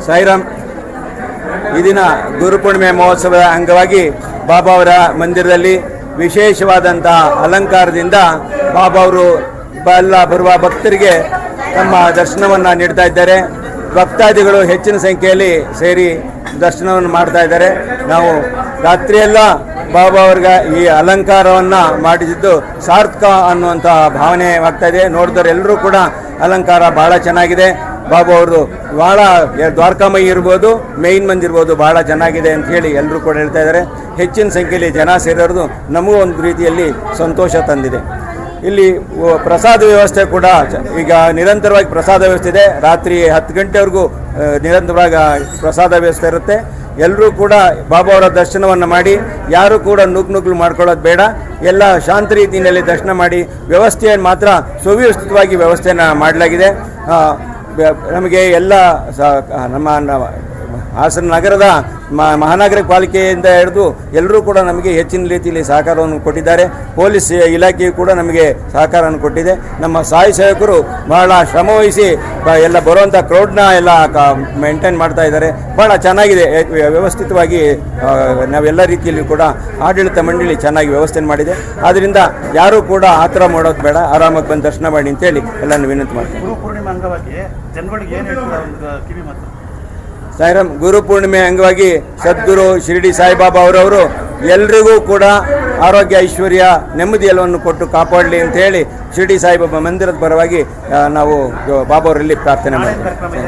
ಸಾಯಿರಾಮ್. ಈ ದಿನ ಗುರುಪೂರ್ಣಿಮೆ ಮಹೋತ್ಸವದ ಅಂಗವಾಗಿ ಬಾಬಾ ಅವರ ಮಂದಿರದಲ್ಲಿ ವಿಶೇಷವಾದಂಥ ಅಲಂಕಾರದಿಂದ ಬಾಬಾ ಅವರು ಬರುವ ಭಕ್ತರಿಗೆ ತಮ್ಮ ದರ್ಶನವನ್ನು ನೀಡ್ತಾ ಇದ್ದಾರೆ. ಭಕ್ತಾದಿಗಳು ಹೆಚ್ಚಿನ ಸಂಖ್ಯೆಯಲ್ಲಿ ಸೇರಿ ದರ್ಶನವನ್ನು ಮಾಡ್ತಾ ಇದ್ದಾರೆ. ನಾವು ರಾತ್ರಿಯೆಲ್ಲ ಬಾಬಾ ಅವ್ರಿಗೆ ಈ ಅಲಂಕಾರವನ್ನು ಮಾಡಿದ್ದು ಸಾರ್ಥಕ ಅನ್ನುವಂಥ ಭಾವನೆ ಆಗ್ತಾ ಇದೆ. ನೋಡಿದವರೆಲ್ಲರೂ ಕೂಡ ಅಲಂಕಾರ ಭಾಳ ಚೆನ್ನಾಗಿದೆ. ಬಾಬಾ ಅವರು ಭಾಳ ದ್ವಾರಕಾಮಯಿ ಇರ್ಬೋದು, ಮೇಯ್ನ್ ಮಂದಿ ಇರ್ಬೋದು, ಭಾಳ ಚೆನ್ನಾಗಿದೆ ಅಂತ ಹೇಳಿ ಎಲ್ಲರೂ ಕೂಡ ಹೇಳ್ತಾ ಇದ್ದಾರೆ. ಹೆಚ್ಚಿನ ಸಂಖ್ಯೆಯಲ್ಲಿ ಜನ ಸೇರೋದು ನಮಗೂ ಒಂದು ರೀತಿಯಲ್ಲಿ ಸಂತೋಷ ತಂದಿದೆ. ಇಲ್ಲಿ ಪ್ರಸಾದ ವ್ಯವಸ್ಥೆ ಕೂಡ ಈಗ ನಿರಂತರವಾಗಿ ಪ್ರಸಾದ ವ್ಯವಸ್ಥೆ ಇದೆ. ರಾತ್ರಿ 10 ಗಂಟೆವರೆಗೂ ನಿರಂತರವಾಗಿ ಪ್ರಸಾದ ವ್ಯವಸ್ಥೆ ಇರುತ್ತೆ. ಎಲ್ಲರೂ ಕೂಡ ಬಾಬಾ ಅವರ ದರ್ಶನವನ್ನು ಮಾಡಿ ಯಾರು ಕೂಡ ನುಗ್ಲು ಮಾಡ್ಕೊಳ್ಳೋದು ಬೇಡ. ಎಲ್ಲ ಶಾಂತ ರೀತಿಯಲ್ಲಿ ದರ್ಶನ ಮಾಡಿ ವ್ಯವಸ್ಥೆಯನ್ನು ಮಾತ್ರ ಸುವ್ಯವಸ್ಥಿತವಾಗಿ ವ್ಯವಸ್ಥೆಯನ್ನು ಮಾಡಲಾಗಿದೆ. ನಮಗೆ ಎಲ್ಲ ನಮ್ಮ ಹಾಸನ ನಗರದ ಮಹಾನಗರ ಪಾಲಿಕೆಯಿಂದ ಹಿಡಿದು ಎಲ್ಲರೂ ಕೂಡ ನಮಗೆ ಹೆಚ್ಚಿನ ರೀತಿಯಲ್ಲಿ ಸಹಕಾರವನ್ನು ಕೊಟ್ಟಿದ್ದಾರೆ. ಪೊಲೀಸ್ ಇಲಾಖೆಯು ಕೂಡ ನಮಗೆ ಸಹಕಾರವನ್ನು ಕೊಟ್ಟಿದೆ. ನಮ್ಮ ಸಾಯಿ ಸೇವಕರು ಬಹಳ ಶ್ರಮವಹಿಸಿ ಎಲ್ಲ ಬರುವಂಥ ಕ್ರೌಡ್ನ ಎಲ್ಲ ಮೇಂಟೈನ್ ಮಾಡ್ತಾ ಇದ್ದಾರೆ. ಭಾಳ ಚೆನ್ನಾಗಿದೆ, ವ್ಯವಸ್ಥಿತವಾಗಿ ನಾವೆಲ್ಲ ರೀತಿಯಲ್ಲಿ ಕೂಡ ಆಡಳಿತ ಮಂಡಳಿ ಚೆನ್ನಾಗಿ ವ್ಯವಸ್ಥೆ ಮಾಡಿದೆ. ಆದ್ದರಿಂದ ಯಾರೂ ಕೂಡ ಆ ಥರ ಮಾಡೋದು ಬೇಡ, ಆರಾಮಾಗಿ ಬಂದು ದರ್ಶನ ಮಾಡಿ ಅಂತೇಳಿ ಎಲ್ಲನೂ ವಿನಂತಿ ಮಾಡ್ತೀನಿ. ಸಾಯಿರಾಮ್. ಗುರುಪೂರ್ಣಿಮೆ ಅಂಗವಾಗಿ ಸದ್ಗುರು ಶಿರಡಿ ಸಾಯಿಬಾಬಾ ಅವರವರು ಎಲ್ರಿಗೂ ಕೂಡ ಆರೋಗ್ಯ, ಐಶ್ವರ್ಯ, ನೆಮ್ಮದಿ ಎಲ್ಲವನ್ನು ಕೊಟ್ಟು ಕಾಪಾಡಲಿ ಅಂತ ಹೇಳಿ ಶಿರಡಿ ಸಾಯಿಬಾಬಾ ಮಂದಿರದ ಪರವಾಗಿ ನಾವು ಬಾಬಾ ಅವರಲ್ಲಿ ಪ್ರಾರ್ಥನೆ ಮಾಡ್ತೀವಿ.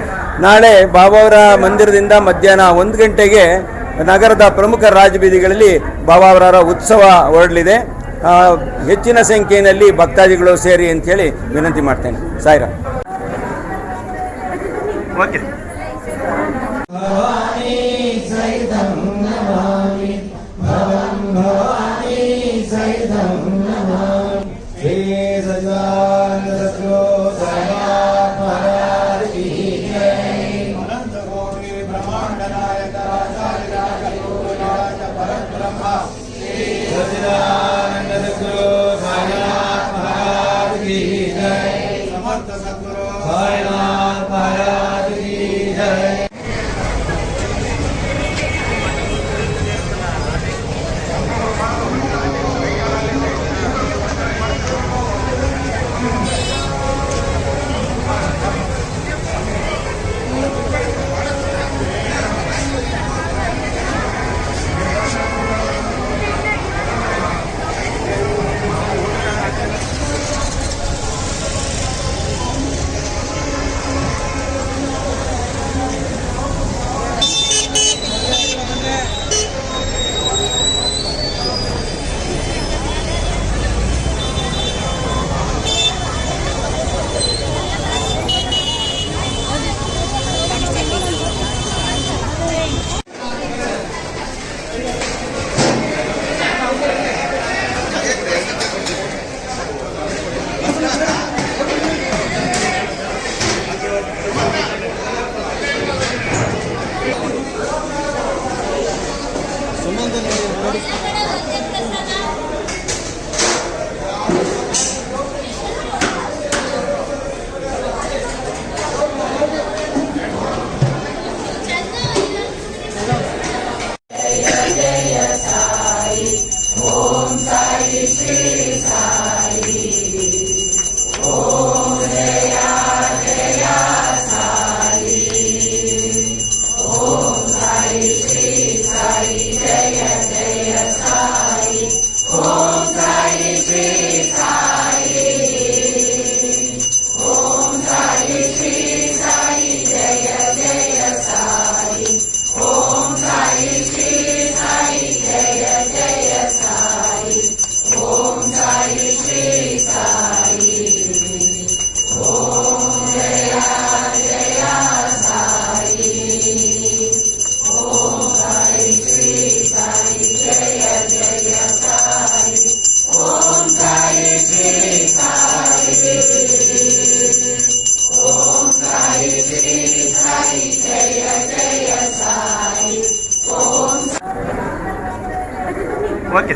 ನಾಳೆ ಬಾಬಾ ಅವರ ಮಂದಿರದಿಂದ ಮಧ್ಯಾಹ್ನ 1 ಗಂಟೆಗೆ ನಗರದ ಪ್ರಮುಖ ರಾಜಬೀದಿಗಳಲ್ಲಿ ಬಾಬಾ ಅವರ ಉತ್ಸವ ಹೊರಡಲಿದೆ. ಹೆಚ್ಚಿನ ಸಂಖ್ಯೆಯಲ್ಲಿ ಭಕ್ತಾದಿಗಳು ಸೇರಿ ಅಂತೇಳಿ ವಿನಂತಿ ಮಾಡ್ತೇನೆ. ಸಾಯಿರಾಮ್. ಓಕೆ. ಭವಾನಿ ಸೈತಂ ನಮಾಮಿ ಭವಂ ಭವಾನಿ ಸೈತಂ ನಮಾಮಿ ಶ್ರೀ ಸಚ್ಚಿದಾನಂದ ಸದ್ಗುರು ಸಾಯಿನಾಥ ಮಹಾರಾಜ್ ಕಿ ಜೈ. ಅನಂತ ಕೋಟಿ ಬ್ರಹ್ಮಾಂಡ ನಾಯಕ ರಾಜಾಧಿರಾಜ ಗುರುರಾಜ ಪರಬ್ರಹ್ಮ ಶ್ರೀ ಸಚ್ಚಿದಾನಂದ ಸದ್ಗುರು ಸಾಯಿನಾಥ ಮಹಾರಾಜ್ ಕಿ ಜೈ. ಸಮರ್ಥ ಸದ್ಗುರು ಸಾಯಿನಾಥ ಮಹಾರಾಜ್ ಕಿ ಜೈ. ಓಕೆ.